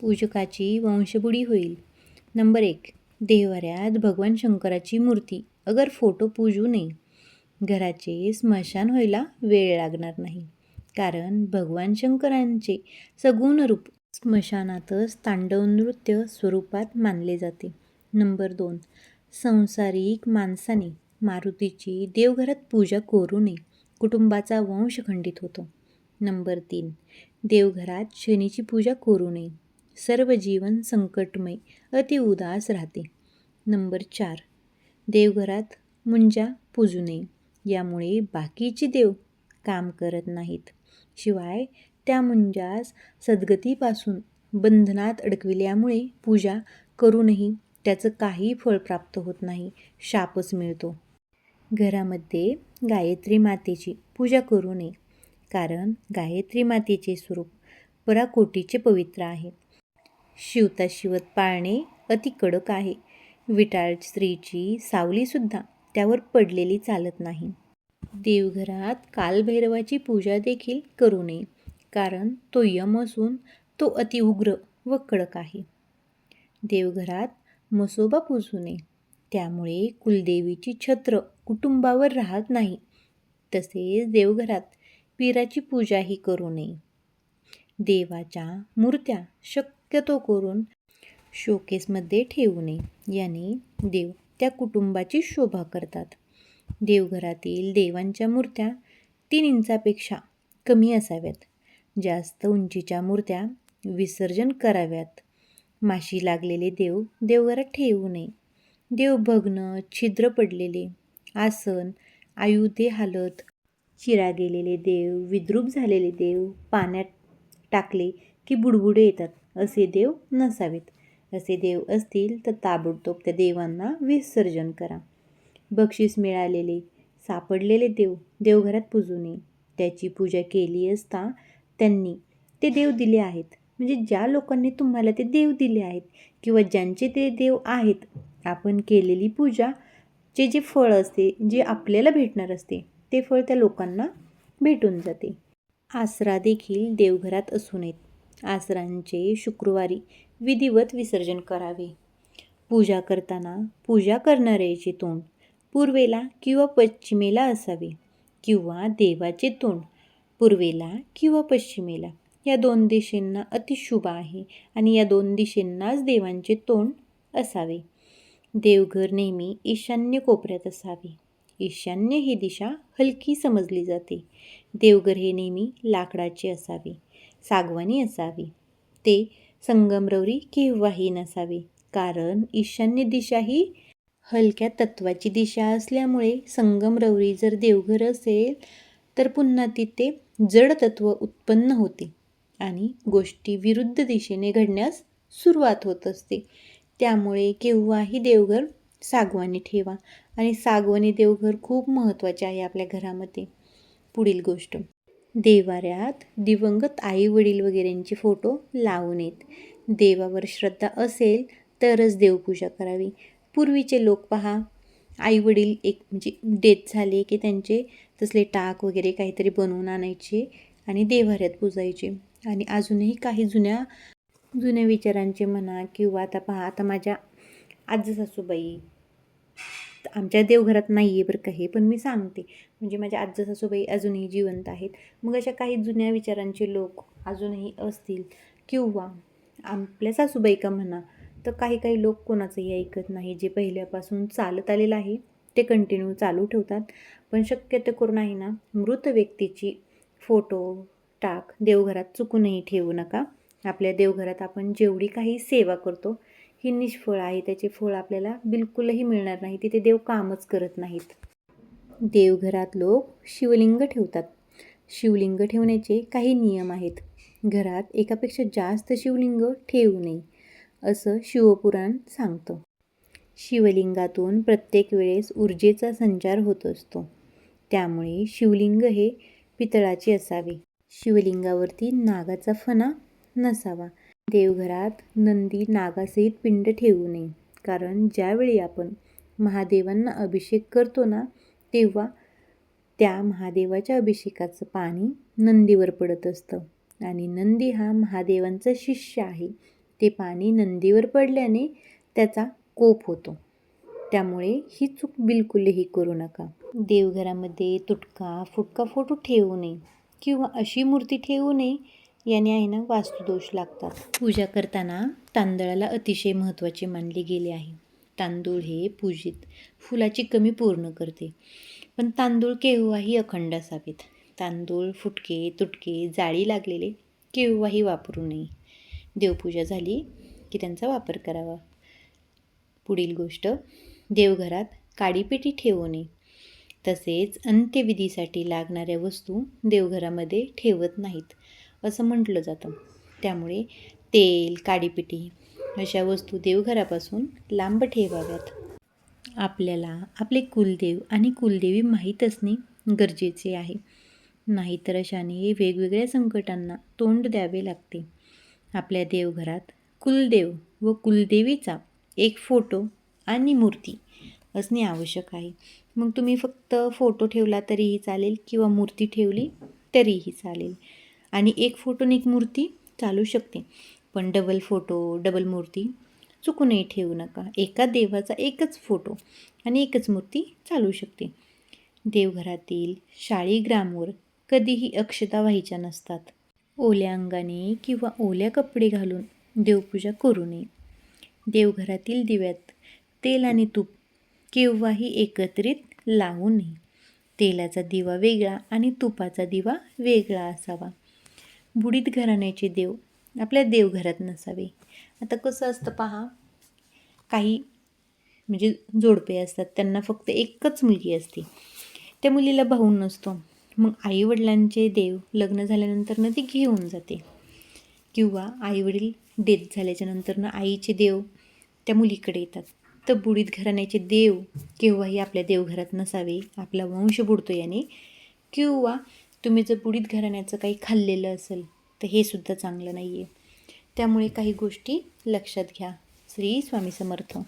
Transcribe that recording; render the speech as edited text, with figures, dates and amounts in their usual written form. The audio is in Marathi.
पूजकाची वंशबुडी होईल. नंबर 1. देव्हाऱ्यात भगवान शंकराची मूर्ती अगर फोटो पूजू नये. घराचे स्मशान व्हायला वेळ लागणार नाही, कारण भगवान शंकरांचे सगुण रूप स्मशानातच तांडव नृत्य स्वरूपात मानले जाते. नंबर 2. संसारिक माणसाने मारुतीची देवघरात पूजा करू नये, कुटुंबाचा वंश खंडित होतो. नंबर 3. देवघरात शनीची पूजा करू नये, सर्व जीवन संकटमय अति उदास राहते. नंबर 4. देवघरात मुंजा पूजू नये, यामुळे बाकीचे देव काम करत नाहीत. शिवाय त्या मुंजास सद्गतीपासून बंधनात अडकविल्यामुळे पूजा करूनही त्याचं काही फळ प्राप्त होत नाही, शापच मिळतो. घरामध्ये गायत्री मातेची पूजा करू नये, कारण गायत्री मातेचे स्वरूप पराकोटीचे पवित्र आहे. शिवता शिवत पाळणे अति कडक आहे. विटाळ स्त्रीची सावलीसुद्धा त्यावर पडलेली चालत नाही. देवघरात कालभैरवाची पूजा देखील करू नये, कारण तो यम असून तो अति उग्र व कडक आहे. देवघरात म्हसोबा पूजू नये, त्यामुळे कुलदेवीची छत्र कुटुंबावर राहत नाही. तसेच देवघरात पीराची पूजाही करू नये. देवाच्या मूर्त्या शक्यतो करून शोकेसमध्ये ठेवू नये, याने देव त्या कुटुंबाची शोभा करतात. देवघरातील देवांच्या मूर्त्या 3 इंचापेक्षा कमी असाव्यात. जास्त उंचीच्या मूर्त्या विसर्जन कराव्यात. माशी लागलेले देव देवघरात ठेवू नये. देवभग्न, छिद्र पडलेले आसन, आयुधे हालत, चिरा गेलेले देव, विद्रूप झालेले देव, पाण्यात टाकले की बुडबुडे येतात असे देव नसावेत. असे देव असतील तर ताबडतोब त्या देवांना विसर्जन करा. बक्षीस मिळालेले सापडलेले देव देवघरात पूजू नये. त्याची पूजा केली असता त्यांनी ते देव दिले आहेत, म्हणजे ज्या लोकांनी तुम्हाला ते देव दिले आहेत किंवा ज्यांचे ते देव आहेत, आपण केलेली पूजाचे जे फळ असते, जे आपल्याला भेटणार असते, ते फळ त्या लोकांना भेटून जाते. आसरा देखील देवघरात असू नयेत. आसरांचे शुक्रवारी विधिवत विसर्जन करावे. पूजा करताना पूजा करणाऱ्याचे तोंड पूर्वेला किंवा पश्चिमेला असावे, किंवा देवाचे तोंड पूर्वेला किंवा पश्चिमेला या 2 दिशेंना अतिशुभ आहे आणि या 2 दिशेंनाच देवांचे तोंड असावे. देवघर नेहमी ईशान्य कोपऱ्यात असावे. ईशान्य ही दिशा हलकी समजली जाते. देवघर हे नेहमी लाकडाचे असावे, सागवानी असावे. ते संगमरवरी केव्हाही नसावे, कारण ईशान्य दिशा ही हलक्या तत्वाची दिशा असल्यामुळे संगमरवरी जर देवघर असेल तर पुन्हा तिथे जड तत्व उत्पन्न होते आणि गोष्टी विरुद्ध दिशेने घडण्यास सुरुवात होत असते. त्यामुळे केव्हाही देवघर सागवानी ठेवा आणि सागवानी देवघर खूप महत्त्वाचे आहे आपल्या घरामध्ये. पुढील गोष्ट, देवाऱ्यात दिवंगत आई वडील वगैरेंचे फोटो लावू नयेत. देवावर श्रद्धा असेल तरच देवपूजा करावी. पूर्वीचे लोक पहा, आई वडील म्हणजे डेथ झाले की त्यांचे तसले टाक वगैरे काहीतरी बनवून आणायचे आणि देवाऱ्यात पूजायचे. आणि अजूनही काही जुन्या विचारांचे म्हणा, किंवा आता पहा, आता माझ्या आजी सासूबाई आमच्या देवघरात नाही आहे बरं काही, पण मी सांगते, म्हणजे माझ्या आजी सासूबाई अजूनही जिवंत आहेत. मग अशा काही जुन्या विचारांचे लोक अजूनही असतील, किंवा आपल्या सासूबाई का म्हणा, तर काही लोक कोणाचंही ऐकत नाही. जे पहिल्यापासून चालत आलेलं आहे ते कंटिन्यू चालू ठेवतात. पण शक्यतो करून आहे ना, मृत व्यक्तीची फोटो टाक देवघरात चुकूनही ठेवू नका. आपल्या देवघरात आपण जेवढी काही सेवा करतो ही निष्फळ आहे. त्याचे फळ आपल्याला बिलकुलही मिळणार नाही. तिथे देव कामच करत नाहीत. देवघरात लोक शिवलिंग ठेवतात. शिवलिंग ठेवण्याचे काही नियम आहेत. घरात एकापेक्षा जास्त शिवलिंग ठेवू नये असं शिवपुराण सांगतं. शिवलिंगातून प्रत्येक वेळेस ऊर्जेचा संचार होत असतो. त्यामुळे शिवलिंग हे पितळाचे असावे. शिवलिंगावरती नागाचा फणा नसावा. देवघरात नंदी नागासहित पिंड ठेवू नये, कारण ज्यावेळी आपण महादेवांना अभिषेक करतो ना, तेव्हा त्या महादेवाच्या अभिषेकाचं पाणी नंदीवर पडत असतं आणि नंदी हा महादेवांचा शिष्य आहे. ते पाणी नंदीवर पडल्याने त्याचा कोप होतो. त्यामुळे ही चूक बिलकुलही करू नका. देवघरामध्ये तुटका फुटका फोटो ठेवू नये किंवा अशी मूर्ती ठेवू नये, याने आहे ना वास्तुदोष लागतात. पूजा करताना तांदळाला अतिशय महत्त्वाचे मानले गेले आहे. तांदूळ हे पूजेत फुलाची कमी पूर्ण करते. पण तांदूळ केव्हाही अखंड असावेत. तांदूळ फुटके तुटके जाळी लागलेले केव्हाही वापरू नये. देवपूजा झाली की त्यांचा वापर करावा. पुढील गोष्ट, देवघरात काडीपेटी ठेवू नये. तसेच अंत्यविधीसाठी लागणाऱ्या वस्तू देवघरामध्ये ठेवत नाहीत असं म्हटलं जातं. त्यामुळे तेल, काडीपेटी अशा वस्तू देवघरापासून लांब ठेवाव्यात. आपल्याला आपले कुलदेव आणि कुलदेवी माहीत असणे गरजेचे आहे. नाहीतर अशाने वेगवेगळ्या संकटांना तोंड द्यावे लागते. आपल्या देवघरात कुलदेव व कुलदेवीचा एक फोटो आणि मूर्ती असणे आवश्यक आहे. मग तुम्ही फक्त फोटो ठेवला तरीही चालेल किंवा मूर्ती ठेवली तरीही चालेल. आणि एक फोटो आणि एक मूर्ती चालू शकते. पण डबल फोटो डबल मूर्ती चुकूनही ठेवू नका. एका देवाचा एकच फोटो आणि एकच मूर्ती चालू शकते. देवघरातील शाळीग्रामवर कधीही अक्षता व्हायच्या नसतात. ओल्या अंगाने किंवा ओल्या कपडे घालून देवपूजा करू नये. देवघरातील दिव्यात तेल आणि तूप केव्हाही एकत्रित लावू नये. तेलाचा दिवा वेगळा आणि तुपाचा दिवा वेगळा असावा. बुडीत घराण्याचे देव आपल्या देवघरात नसावे. आता कसं असतं पहा, काही म्हणजे जोडपे असतात, त्यांना फक्त एकच मुलगी असते. त्या मुलीला भाऊ नसतो. मग आईवडिलांचे देव लग्न झाल्यानंतर ती घेऊन जाते किंवा आईवडील डेथ झाल्याच्यानंतर आईचे देव त्या मुलीकडे येतात. तर बुडीत घराण्याचे देव केव्हाही आपल्या देवघरात नसावे. आपला वंश बुडतो याने. किंवा तुम्ही जर बुडीत घराण्याचं काही खाल्लेलं असेल तर हे सुद्धा चांगलं नाही आहे. त्यामुळे काही गोष्टी लक्षात घ्या. श्री स्वामी समर्थ.